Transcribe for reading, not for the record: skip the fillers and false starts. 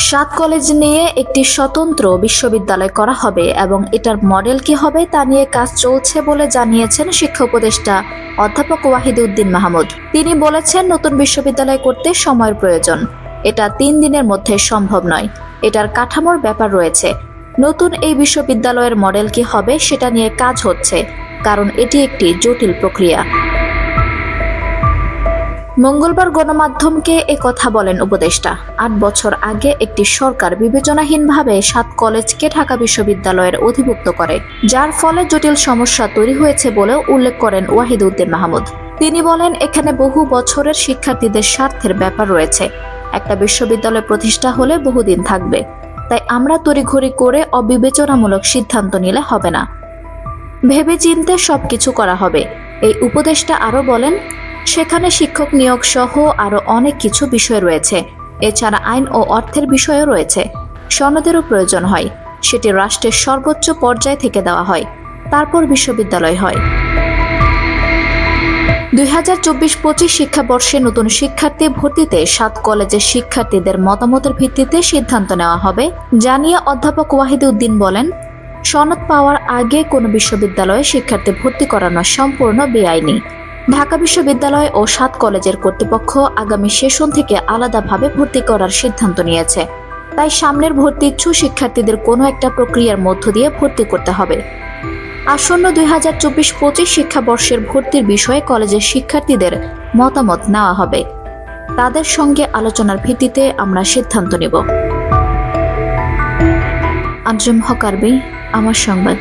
সাত কলেজ নিয়ে একটি স্বতন্ত্র বিশ্ববিদ্যালয় করা হবে এবং এটার মডেল কি হবে তা নিয়ে কাজ চলছে বলে জানিয়েছেন শিক্ষা উপদেষ্টা অধ্যাপক ওয়াহিদউদ্দিন মাহমুদ। তিনি বলেছেন, নতুন বিশ্ববিদ্যালয় করতে সময়ের প্রয়োজন। এটা 3 দিনের মধ্যে সম্ভব নয়। এটার কাঠামোর ব্যাপার রয়েছে। নতুন এই বিশ্ববিদ্যালয়ের মডেল কি হবে সেটা নিয়ে কাজ হচ্ছে, কারণ এটি একটি জটিল প্রক্রিয়া। মঙ্গলবার গণমাধ্যমকে কথা বলেন উপদেষ্টা। 8 বছর আগে একটি সরকার বিবেচনাহীনভাবে 7 কলেজকে ঢাকা বিশ্ববিদ্যালয়ের অধিভুক্ত করে, যার ফলে জটিল সমস্যা তৈরি হয়েছে বলেও উল্লেখ করেন ওয়াহিদউদ্দিন মাহমুদ। তিনি বলেন, এখানে বহু বছরের শিক্ষার্থীদের স্বার্থের ব্যাপার রয়েছে। একটা বিশ্ববিদ্যালয় প্রতিষ্ঠা হলে বহুদিন থাকবে, তাই আমরা তড়িঘড়ি করে অবিবেচনামূলক সিদ্ধান্ত নিলে হবে না। ভেবেচিন্তে সবকিছু করা হবে। এই উপদেষ্টা আরও বলেন, সেখানে শিক্ষক নিয়োগ সহ আরও অনেক কিছু বিষয় রয়েছে। এছাড়া আইন ও অর্থের বিষয়ও রয়েছে। সনদেরও প্রয়োজন হয়। সেটি রাষ্ট্রের সর্বোচ্চ পর্যায় থেকে দেওয়া হয়, তারপর বিশ্ববিদ্যালয় হয়। 2024-25 শিক্ষাবর্ষে নতুন শিক্ষার্থী ভর্তিতে 7 কলেজের শিক্ষার্থীদের মতামতের ভিত্তিতে সিদ্ধান্ত নেওয়া হবে জানিয়ে অধ্যাপক ওয়াহিদউদ্দিন বলেন, সনদ পাওয়ার আগে কোনো বিশ্ববিদ্যালয়ে শিক্ষার্থী ভর্তি করানো সম্পূর্ণ বেআইনি। ঢাকা বিশ্ববিদ্যালয় ও 7 কলেজের কর্তৃপক্ষ আগামী সেশন থেকে আলাদাভাবে ভর্তি করার সিদ্ধান্ত নিয়েছে। তাই সামনের ভর্তি ইচ্ছুক শিক্ষার্থীদের কোনো একটা প্রক্রিয়ার মধ্য দিয়ে ভর্তি করতে হবে। আসন্ন 2024-25 শিক্ষাবর্ষের ভর্তির বিষয়ে কলেজের শিক্ষার্থীদের মতামত নেওয়া হবে। তাদের সঙ্গে আলোচনার ভিত্তিতে আমরা সিদ্ধান্ত নেব। আঞ্জুম হক আরবি, আমার সংবাদ।